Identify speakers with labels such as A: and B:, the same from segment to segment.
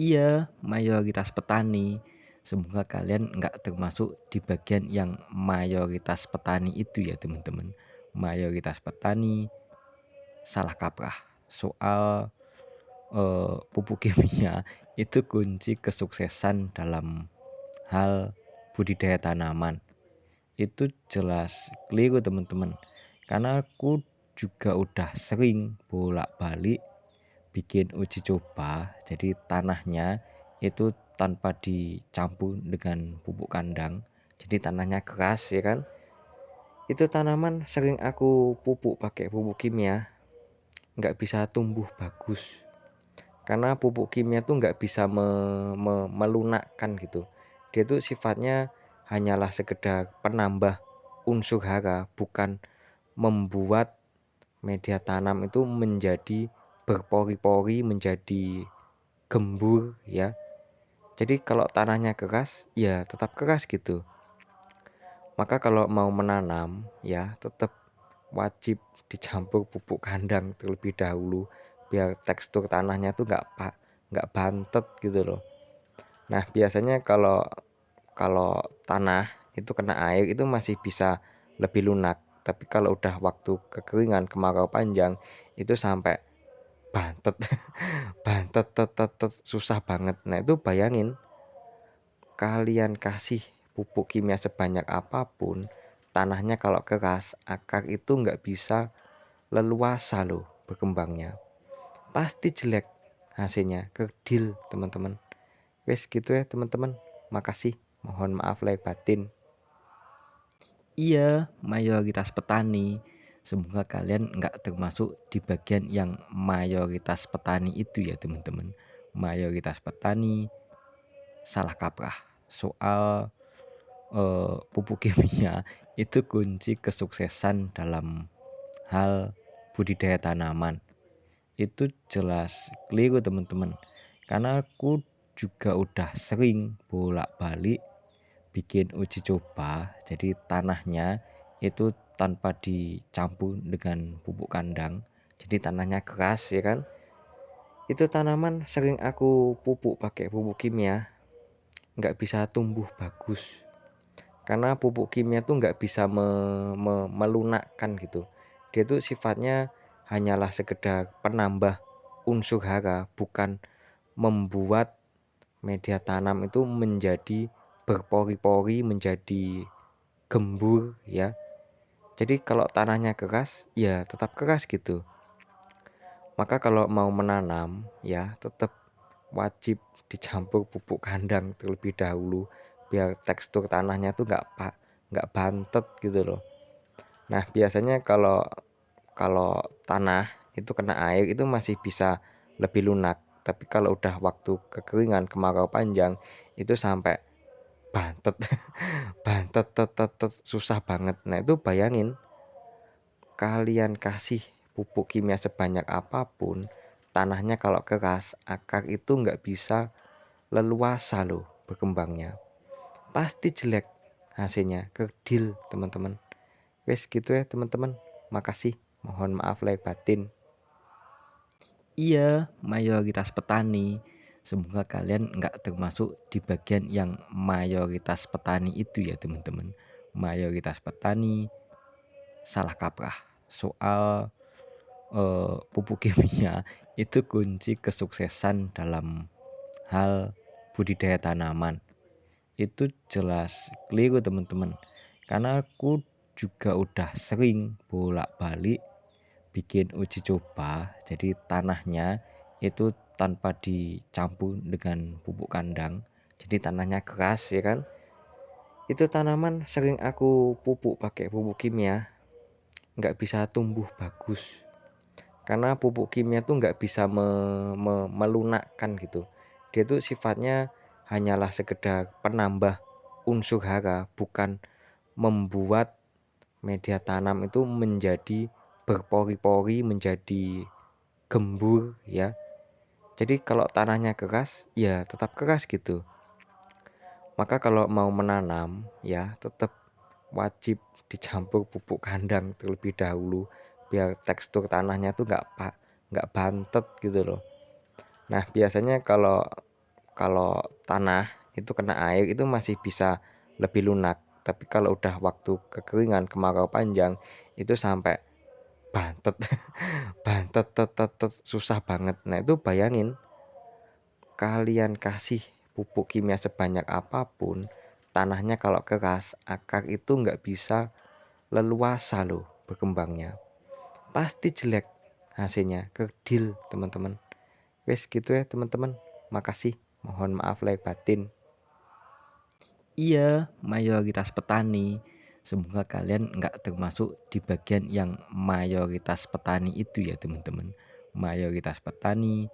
A: Iya, mayoritas petani. Semoga kalian nggak termasuk di bagian yang mayoritas petani itu ya teman-teman. Mayoritas petani salah kaprah soal pupuk kimia itu kunci kesuksesan dalam hal budidaya tanaman. Itu jelas keliru teman-teman. Karena aku juga udah sering bolak-balik bikin uji coba, jadi tanahnya itu tanpa dicampur dengan pupuk kandang, jadi tanahnya keras ya kan. Itu tanaman sering aku pupuk pakai pupuk kimia, nggak bisa tumbuh bagus karena pupuk kimia tuh nggak bisa melunakkan gitu. Dia tuh sifatnya hanyalah sekedar penambah unsur hara, bukan membuat media tanam itu menjadi berpori-pori, menjadi gembur ya. Jadi kalau tanahnya keras ya tetap keras gitu. Maka kalau mau menanam ya tetap wajib dicampur pupuk kandang terlebih dahulu biar tekstur tanahnya tuh nggak bantet gitu loh. Nah biasanya kalau kalau tanah itu kena air itu masih bisa lebih lunak, tapi kalau udah waktu kekeringan kemarau panjang itu sampai bantet bantet susah banget. Nah itu bayangin, kalian kasih pupuk kimia sebanyak apapun, tanahnya kalau keras akar itu nggak bisa leluasa loh berkembangnya, pasti jelek hasilnya, kerdil teman-teman. Wes gitu ya teman-teman, makasih, mohon maaf lahir batin. Iya, mayoritas petani. Semoga kalian nggak termasuk di bagian yang mayoritas petani itu ya teman-teman. Mayoritas petani salah kaprah soal pupuk kimia itu kunci kesuksesan dalam hal budidaya tanaman. Itu jelas keliru teman-teman. Karena aku juga udah sering bolak-balik bikin uji coba, jadi tanahnya itu tanpa dicampur dengan pupuk kandang, jadi tanahnya keras ya kan. Itu tanaman sering aku pupuk pakai pupuk kimia, nggak bisa tumbuh bagus karena pupuk kimia tuh nggak bisa melunakkan gitu. Dia tuh sifatnya hanyalah sekedar penambah unsur hara, bukan membuat media tanam itu menjadi berpori-pori, menjadi gembur ya. Jadi kalau tanahnya keras ya tetap keras gitu. Maka kalau mau menanam ya tetap wajib dicampur pupuk kandang terlebih dahulu biar tekstur tanahnya tuh nggak bantet gitu loh. Nah biasanya kalau kalau tanah itu kena air itu masih bisa lebih lunak, tapi kalau udah waktu kekeringan kemarau panjang itu sampai bantet bantet susah banget. Nah itu bayangin, kalian kasih pupuk kimia sebanyak apapun, tanahnya kalau keras akar itu nggak bisa leluasa loh berkembangnya, pasti jelek hasilnya, kerdil teman-teman. Wes gitu ya teman-teman, makasih, mohon maaf lahir batin. Iya, mayoritas petani. Semoga kalian nggak termasuk di bagian yang mayoritas petani itu ya teman-teman. Mayoritas petani salah kaprah soal pupuk kimia itu kunci kesuksesan dalam hal budidaya tanaman. Itu jelas keliru teman-teman. Karena aku juga udah sering bolak-balik bikin uji coba, jadi tanahnya itu tanpa dicampur dengan pupuk kandang, jadi tanahnya keras ya kan. Itu tanaman sering aku pupuk pakai pupuk kimia, nggak bisa tumbuh bagus karena pupuk kimia tuh nggak bisa melunakkan gitu. Dia tuh sifatnya hanyalah sekedar penambah unsur hara, bukan membuat media tanam itu menjadi berpori-pori, menjadi gembur ya. Jadi kalau tanahnya keras ya tetap keras gitu. Maka kalau mau menanam ya tetap wajib dicampur pupuk kandang terlebih dahulu biar tekstur tanahnya tuh nggak bantet gitu loh. Nah biasanya kalau kalau tanah itu kena air itu masih bisa lebih lunak, tapi kalau udah waktu kekeringan kemarau panjang itu sampai bantet bantet susah banget. Nah itu bayangin, kalian kasih pupuk kimia sebanyak apapun, tanahnya kalau keras, akar itu nggak bisa leluasa loh berkembangnya, pasti jelek hasilnya, kerdil teman-teman. Wes gitu ya teman-teman, makasih, mohon maaf lahir batin. Iya, mayoritas petani. Semoga kalian nggak termasuk di bagian yang mayoritas petani itu ya teman-teman. Mayoritas petani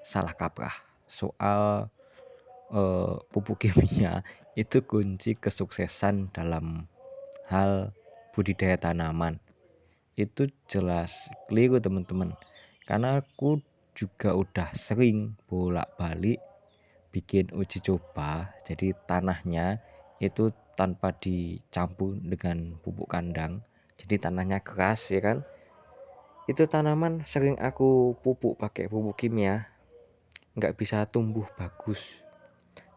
A: salah kaprah soal pupuk kimia itu kunci kesuksesan dalam hal budidaya tanaman. Itu jelas keliru teman-teman. Karena aku juga udah sering bolak-balik bikin uji coba, jadi tanahnya itu tanpa dicampur dengan pupuk kandang, jadi tanahnya keras ya kan. Itu tanaman sering aku pupuk pakai pupuk kimia, nggak bisa tumbuh bagus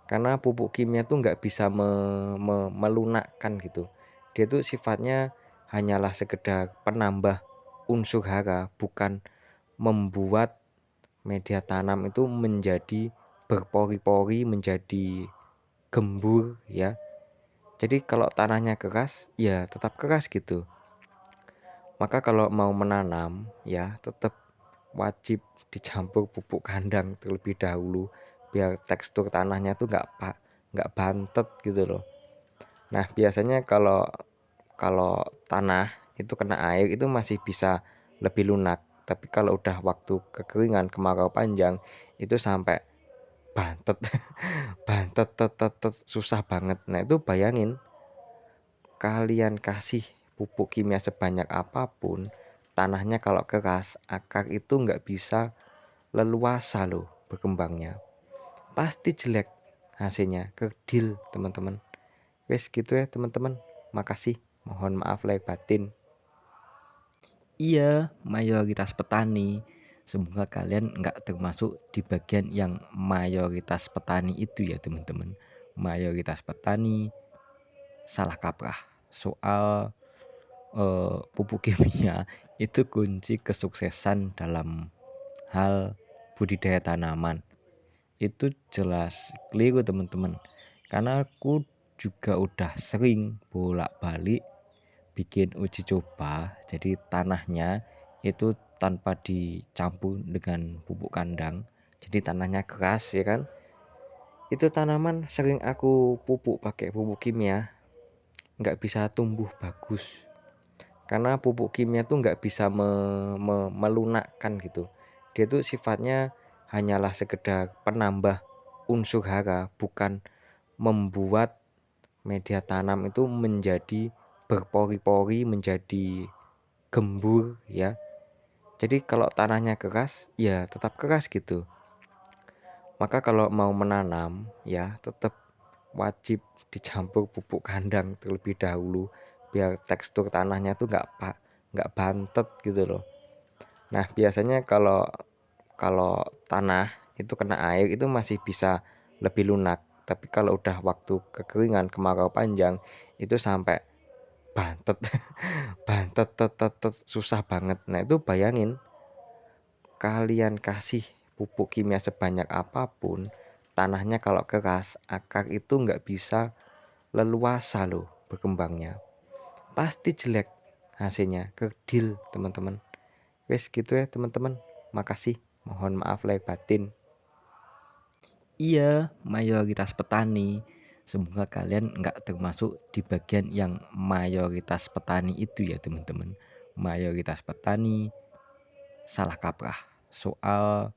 A: karena pupuk kimia tuh nggak bisa melunakkan gitu. Dia tuh sifatnya hanyalah sekedar penambah unsur hara, bukan membuat media tanam itu menjadi berpori-pori, menjadi gembur ya. Jadi kalau tanahnya keras ya tetap keras gitu. Maka kalau mau menanam ya tetap wajib dicampur pupuk kandang terlebih dahulu biar tekstur tanahnya tuh nggak bantet gitu loh. Nah biasanya kalau kalau tanah itu kena air itu masih bisa lebih lunak, tapi kalau udah waktu kekeringan kemarau panjang itu sampai bantet bantet susah banget. Nah itu bayangin, kalian kasih pupuk kimia sebanyak apapun, tanahnya kalau keras, akar itu nggak bisa leluasa loh berkembangnya, pasti jelek hasilnya, kerdil teman-teman. Wes gitu ya teman-teman, makasih, mohon maaf lahir batin. Iya, mayoritas petani. Semoga kalian nggak termasuk di bagian yang mayoritas petani itu ya teman-teman. Mayoritas petani salah kaprah soal pupuk kimia itu kunci kesuksesan dalam hal budidaya tanaman. Itu jelas keliru teman-teman. Karena aku juga udah sering bolak-balik bikin uji coba, jadi tanahnya itu tanpa dicampur dengan pupuk kandang, jadi tanahnya keras ya kan. Itu tanaman sering aku pupuk pakai pupuk kimia, nggak bisa tumbuh bagus karena pupuk kimia tuh nggak bisa melunakkan gitu. Dia tuh sifatnya hanyalah sekedar penambah unsur hara, bukan membuat media tanam itu menjadi berpori-pori, menjadi gembur ya. Jadi kalau tanahnya keras ya tetap keras gitu. Maka kalau mau menanam ya tetap wajib dicampur pupuk kandang terlebih dahulu biar tekstur tanahnya tuh nggak bantet gitu loh. Nah biasanya kalau kalau tanah itu kena air itu masih bisa lebih lunak, tapi kalau udah waktu kekeringan kemarau panjang itu sampai bantet bantet susah banget. Nah itu bayangin, kalian kasih pupuk kimia sebanyak apapun, tanahnya kalau keras, akar itu nggak bisa leluasa loh berkembangnya, pasti jelek hasilnya, kerdil teman-teman. Wes gitu ya teman-teman, makasih, mohon maaf lahir batin. Iya, mayoritas petani. Semoga kalian nggak termasuk di bagian yang mayoritas petani itu ya teman-teman. Mayoritas petani salah kaprah soal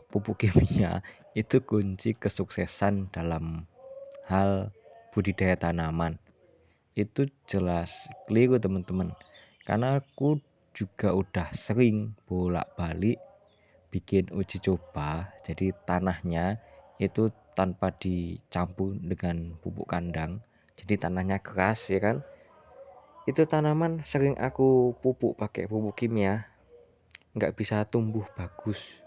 A: pupuk kimia itu kunci kesuksesan dalam hal budidaya tanaman. Itu jelas keliru teman-teman. Karena aku juga udah sering bolak-balik bikin uji coba, jadi tanahnya itu tanpa dicampur dengan pupuk kandang, jadi tanahnya keras ya kan. Itu tanaman sering aku pupuk pakai pupuk kimia, nggak bisa tumbuh bagus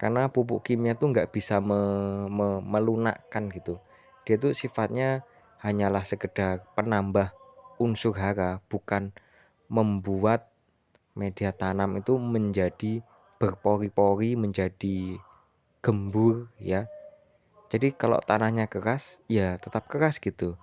A: Karena pupuk kimia tuh nggak bisa melunakkan gitu. Dia tuh sifatnya hanyalah sekedar penambah unsur hara, bukan membuat media tanam itu menjadi berpori-pori, menjadi gembur ya. Jadi kalau tanahnya keras ya tetap keras gitu.